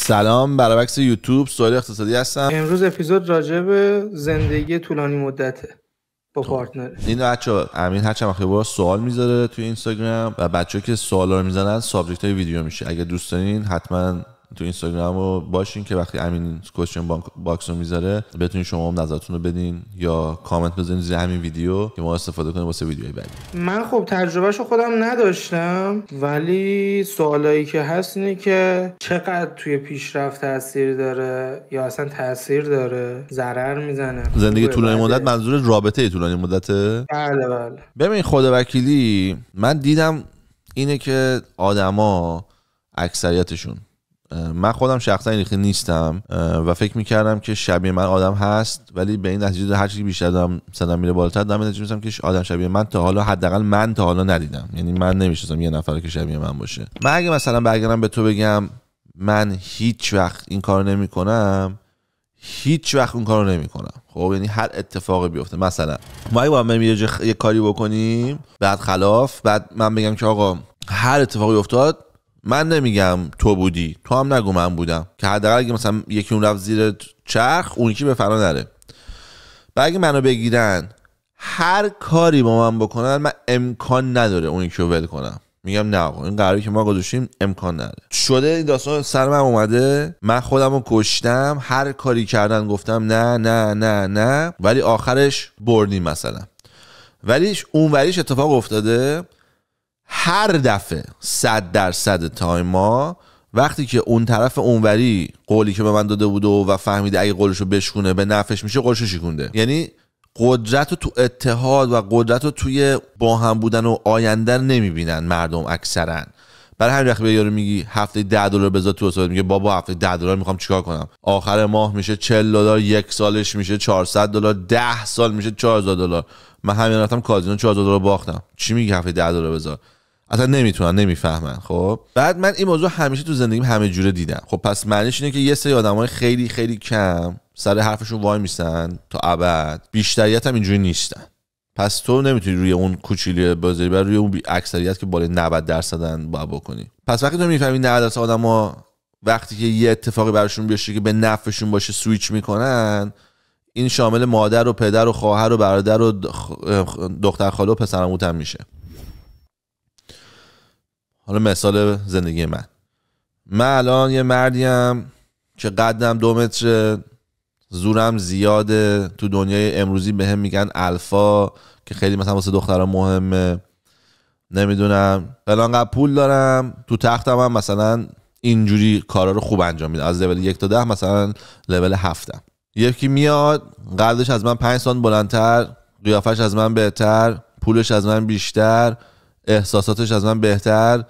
سلام، برعکس یوتیوب سوال اقتصادی هستم. امروز اپیزود راجع به زندگی طولانی مدته با پارتنر. این بچه‌ها امین هر چند وقت با سوال میذاره توی اینستاگرام و بچه‌ها که سوالا رو میزنن سابجکت های ویدیو میشه. اگه دوست دارین حتما تو اینستاگرام رو باشین که وقتی امین کوئسچن باکس رو میذاره بتونین شما هم نظرتون رو بدین یا کامنت بزنین زیر همین ویدیو که ما استفاده کنیم واسه ویدیوهای بعدی. من خب تجربهشو خودم نداشتم، ولی سوالایی که هست اینه که چقدر توی پیشرفت تاثیر داره یا اصلا تاثیر داره، ضرر میزنه. زندگی طولانی مدت منظور رابطه طولانی مدته؟ بله. ببین خداوکیلی من دیدم اینه که آدما اکثریتشون، من خودم شخصا این خیلی نیستم و فکر میکردم که شبیه من آدم هست، ولی به این نتیجه هر چی بیشتر دارم سنم میره بالاتر دارم نتیجه میرسم که آدم شبیه من تا حالا حداقل من تا حالا ندیدم. یعنی من نمیشناسم یه نفر که شبیه من باشه. من اگه مثلا برگردم به تو بگم من هیچ وقت این کارو نمیکنم، هیچ وقت اون کارو نمیکنم. خب یعنی هر اتفاقی بیفته، مثلا ما اگه با هم یه کاری بکنیم بعد خلاف، بعد من بگم که آقا هر اتفاقی افتاد من نمیگم تو بودی، تو هم نگو من بودم، که حداقل اگه مثلا یکی اون رفت زیر چرخ اون یکی به فنا نره. بعد اگه منو بگیرن هر کاری با من بکنن من امکان نداره اون یکی رو ول کنم. میگم نه آقا این قراری که ما گذاشتیم امکان نداره. شده این داستان سر من اومده، من خودم رو کشتم، هر کاری کردن گفتم نه نه نه نه، ولی آخرش بردیم مثلا. ولی اونوریش اتفاق افتاده هر دفعه 100% تایما وقتی که اون طرف اونوری قولی که به من داده بود و فهمیده اگه قولشو بشکونه به نفعش میشه قولشو شکونده. یعنی قدرت رو تو اتحاد و قدرت رو توی با هم بودن و آینده نمیبینن مردم اکثرا. برای همین وقتی به یارو میگی هفته $10 بذار تو حسابت، میگه بابا هفته $10 میخوام چیکار کنم؟ آخر ماه میشه $40، یک سالش میشه $400، 10 سال میشه $4000. من همین رفتم کازینو $4000 باختم. چی میگی هفته $10 بذار؟ اصلا نمیتونن، نمیفهمن. خب بعد من این موضوع همیشه تو زندگیم همه جوره دیدم. خب پس معنیش اینه که یه سری آدمای خیلی خیلی کم سر حرفشون وای میسن تا ابد، بیشتریت هم اینجوری نیستن. پس تو نمیتونی روی اون کوچیلی بذاری، روی اون اکثریت که بالای 90% باید بکنی. پس وقتی تو میفهمی 90% آدما وقتی که یه اتفاقی براشون بیفته که به نفعشون باشه سویچ میکنن، این شامل مادر و پدر و خواهر و برادر و دختر خاله و پسر عموت هم میشه. حالا مثال زندگی من الان یه مردیم که قدم 2 متر، زورم زیاده، تو دنیای امروزی به هم میگن الفا که خیلی مثلا واسه دخترها مهمه، نمیدونم فلان قد پول دارم، تو تختم هم مثلا اینجوری کارا رو خوب انجام میدم، از لول 1 تا 10 مثلا لول 7م. یکی میاد قدش از من 5 سانت بلندتر، قیافش از من بهتر، پولش از من بیشتر، احساساتش از من بهتر،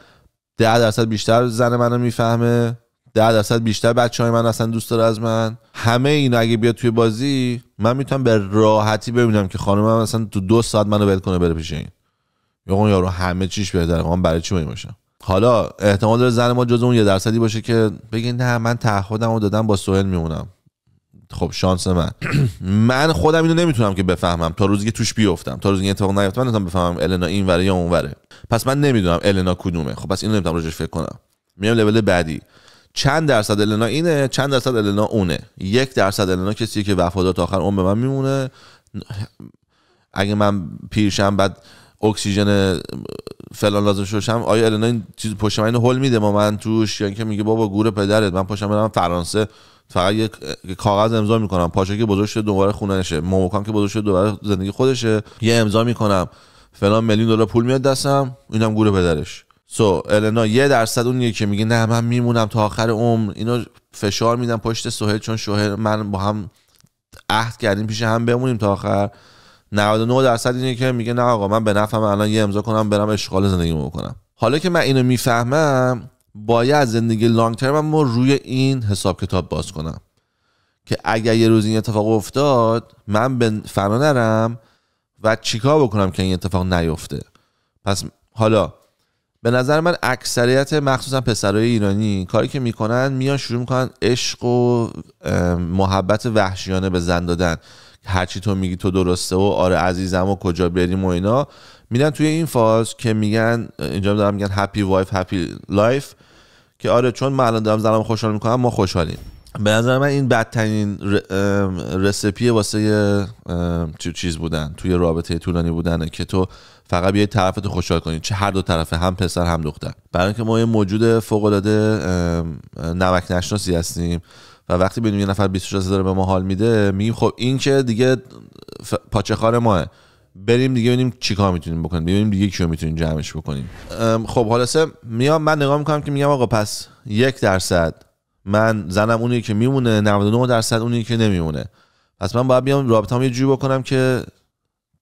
10% بیشتر زن منو میفهمه، 10% بیشتر بچه‌های من اصلا دوست داره از من. همه اینا اگه بیاد توی بازی من میتونم به راحتی ببینم که خانم من مثلا تو 2 ساعت منو ول کنه بره پیش این. یا یارو همه چیش بهتره، من برای چی باشم؟ حالا احتمال داره زن ما جز اون 1% باشه که بگه نه من تعهدمو دادم با سهیل میمونم. خب شانس من خودم اینو نمیتونم که بفهمم تا روزی که توش بیافتم، تا روزی که اتفاق نیفته من نمیتونم بفهمم النا این وره یا اون وره. پس من نمیدونم النا کدومه. خب پس اینو نمیتونم راجعش فکر کنم. میام لول بعدی، چند درصد النا اینه، چند درصد النا اونه. 1% النا کسیه که وفادار تا آخر عمر به من میمونه. اگه من پیرشم بعد اکسیژن فلان لازم شوشم، آیا النا این چیز پشت من هول میده ما من توش، یا اینکه میگه بابا گور پدرت من پاشم برم فرانسه فقط یک کاغذ امضا میکنم، پاچه که بزرگ شده دوباره خونه‌شه، موموکان که بزرگ شده دوباره زندگی خودشه، یه امضا میکنم فلان $1,000,000 پول میاد دستم، اینم گور پدرش. النا 1% اونیه که میگه نه من میمونم تا آخر عمر. اینو فشار میدم پشت سهیل چون سهیل من با هم عهد کردیم پیش هم بمونیم تا آخر. 99% اینه که میگه نه آقا من به نفعم الان یه امضا کنم برم اشغال زندگیمو بکنم. حالا که من اینو میفهمم باید زندگی لانگ ترم ما روی این حساب کتاب باز کنم که اگر یه روز این اتفاق افتاد من به فنا نرم و چیکار بکنم که این اتفاق نیفته. پس حالا به نظر من اکثریت مخصوصا پسرای ایرانی کاری که میکنن میان شروع میکنن عشق و محبت وحشیانه به زن دادن. هرچی تو میگی تو درسته و آره عزیزم و کجا بریم و اینا، میرن توی این فاز که میگن اینجا دارم میگن هپی وایف هپی لایف، که آره چون من الان دارم زنم خوشحال میکنم ما خوشحالیم. به نظر من این بدترین رسیپی واسه چیز بودن توی رابطه طولانی بودنه که تو فقط بیای طرفتو خوشحال کنی، چه هر دو طرفه، هم پسر هم دختر. برای اینکه ما یه موجود فوق العاده نمک نشناسی هستیم و وقتی ببینیم یه نفر 24 ساعت داره به ما حال میده میگیم خب این که دیگه پاچه خار ماه، بریم دیگه ببینیم چیکار میتونیم بکنیم، ببینیم دیگه کیو میتونیم جمعش بکنیم. خب حالا میام من نگاه میکنم که میگم آقا پس 1% من زنم اونی که میمونه، 99% اونی که نمیمونه. پس من باید بیام رابطه‌ام یه جوری بکنم که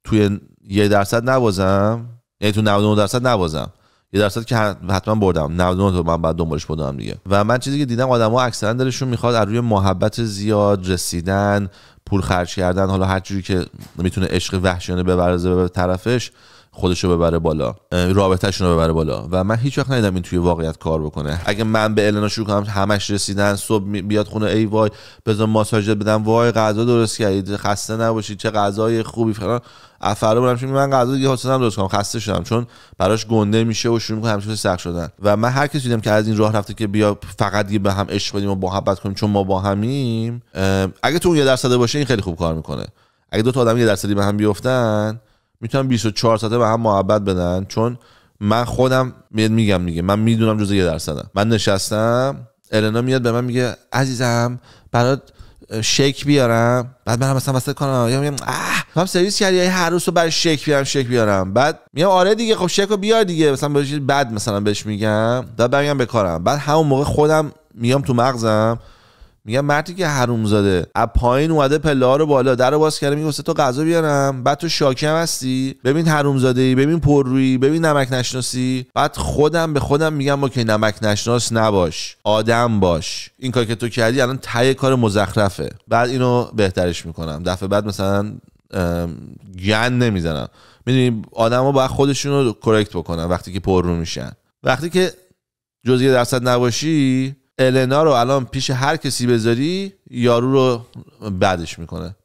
توی 1% نبازم، یعنی تو 99% نبازم، 1% که حتما بردم، 99 تا من بعد دنبالش بدم دیگه. و من چیزی که دیدم آدما اکثرا دلشون میخواد از روی محبت زیاد، رسیدن، پول خرج کردن، حالا هر جوری که میتونه عشق وحشیانه ببرزه به طرفش، خودشو ببره بالا، رابطه‌شون رو ببره بالا. و من هیچ وقت ندیدم این توی واقعیت کار بکنه. اگه من به النا شروع کنم همش رسیدن، صبح بیاد خونه ای وای بذار ماساژ بدم، وای غذا درست کردید خسته نباشید چه غذای خوبی فلان، افرا برام من غذا دیگه حوصله درست کنم خسته شدم، چون براش گنده میشه و شروع می‌کنه همیشه سخت شدن. و من هر کسی دیدم که از این راه رفته که بیا فقط دیگه به هم عشق بدیم و محبت کنیم چون ما با همیم، اگه تو اون 1% باشه این خیلی خوب کار میکنه. اگه دو تا آدم 1% به هم بیافتن میتونن 24 ساعته به هم محبت بدن. چون من خودم میگم دیگه من میدونم جزء 1%م. من نشستم النا میاد به من میگه عزیزم برات شیک بیارم، بعد من مثلا واسه کنم یا میگم تو هم سرویس کردی هر روز برای شیک بیارم، بعد میگم آره دیگه خب شیکو بیار دیگه، مثلا بعد مثلا بهش میگم بعد برمیگم به کارم. بعد همون موقع خودم میام تو مغزم میگم مردی که حرومزاده از پایین اومده پله ها رو بالا درو باز کرده میگه واسه تو غذا بیارم، بعد تو شاکی هم هستی، ببین حرومزاده ای، ببین پررویی، ببین نمک نشناسی. بعد خودم به خودم میگم اوکی نمک نشناس نباش، آدم باش، این کاری که تو کردی الان ته کار مزخرفه، بعد اینو بهترش میکنم، دفعه بعد مثلا گند نمیزنم. میدونی آدما باید خودشون رو کرکت بکنن وقتی که پررو میشن. وقتی که جزئی 1% نباشی، النا رو الان پیش هر کسی بذاری یارو رو بعدش میکنه،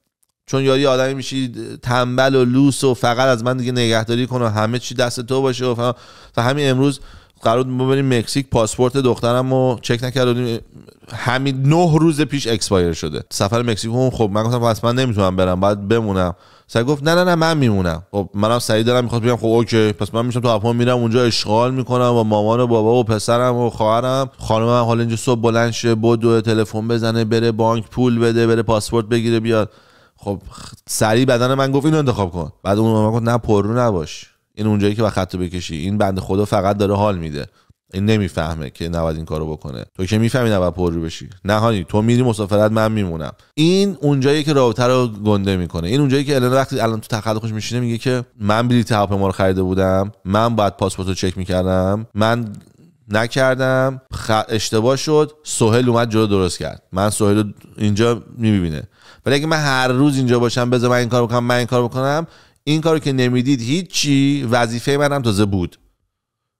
چون یاری آدمی میشی تنبل و لوس و فقط از من دیگه نگهداری کنه و همه چی دست تو باشه و تا همین امروز قرار بود بریم مکزیک، پاسپورت دخترمو چک نکردیم، همین 9 روز پیش اکسپایر شده سفر مکزیک. خب من گفتم پس من نمیتونم برم باید بمونم. سعی گفت نه من میمونم. خب منم سعی دارم میخواد بگم خب اوکی پس من میشم تو اپون میرم اونجا اشغال میکنم و مامان و بابا و پسرم و خواهرم، خانمم حالا اینجا صبح بلند شه بدو تلفن بزنه بره بانک پول بده بره پاسپورت بگیره بیاد. خب سریع بدن من گفت اینو انتخاب کن. بعد اون گفت نه پررو نباش، این اونجایی که با خط بکشی، این بنده خدا فقط داره حال میده، این نمیفهمه که نباید این کارو بکنه، تو که میفهمی نباید پررو بشی، نهانی تو میری مسافرت من میمونم. این اونجایی که رابطه رو گنده میکنه، این اونجایی که الان وقتی الان تو تخت خوش میشینه میگه که من بلیط هواپیما رو خریده بودم، من باید پاسپورتو چک میکردم، من نکردم، اشتباه شد، سهیل اومد جلو درست کرد، من سهیل رو اینجا میبینه. ولی اگه من هر روز اینجا باشم بذار من این کارو بکنم من این کارو بکنم، این کارو که نمیدید هیچی، وظیفه منم تازه بود،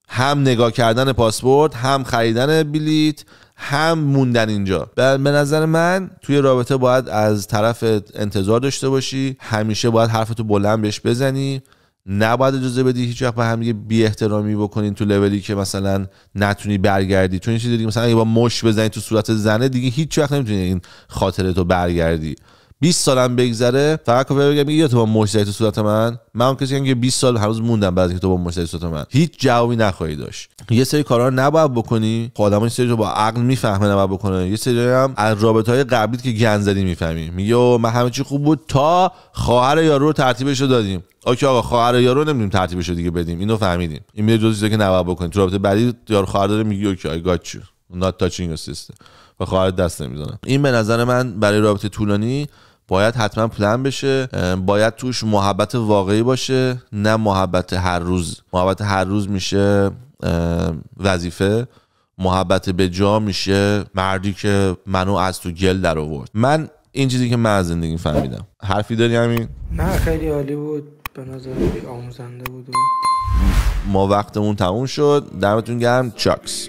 هم نگاه کردن پاسپورت، هم خریدن بلیط، هم موندن اینجا. به نظر من توی رابطه باید از طرف انتظار داشته باشی، همیشه باید حرفتو بلند بهش بزنی، نباید اجازه بدی هیچ وقت به هم دیگه بی احترامی بکنین تو لولی که مثلا نتونی برگردی. چون این چیزی دیگه مثلا اگه با مش بزنی تو صورت زنه دیگه هیچ وقت نمیتونی این خاطرتو برگردی. 20 سالم بگذره فقط کافیه بگم یا تو با مش زدی تو صورت من اون کسی که 20 سال هنوز موندم بعد اینکه تو با مش زدی تو صورت من، هیچ جوابی نخواهی داشت. یه سری کارا رو نباید بکنی، آدمای سری رو با عقل میفهمه نباید بکنه. یه سری هم از رابطه‌های قبلی که گند زدی میفهمی، میگه من همه چی خوب بود تا خواهر یارو رو ترتیبش رو دادیم. اوکی آقا خواهر یارو نمیدونیم ترتیبش رو دیگه بدیم، اینو فهمیدیم، این میره جزئی که نباید بکنی. تو رابطه بعدی یارو خواهر داره میگی اوکی آی گات یو not touching your sister و خواهر دست نمیزنه. این به نظر من برای رابطه طولانی باید حتما پلن بشه، باید توش محبت واقعی باشه، نه محبت هر روز. محبت هر روز میشه وظیفه، محبت به جا میشه مردی که منو از تو گل در آورد. من این چیزی که من از زندگی فهمیدم. حرفی داری همین؟ نه خیلی عالی بود، به نظر آموزنده بود. ما وقتمون تموم شد، دمتون گرم، چاکس.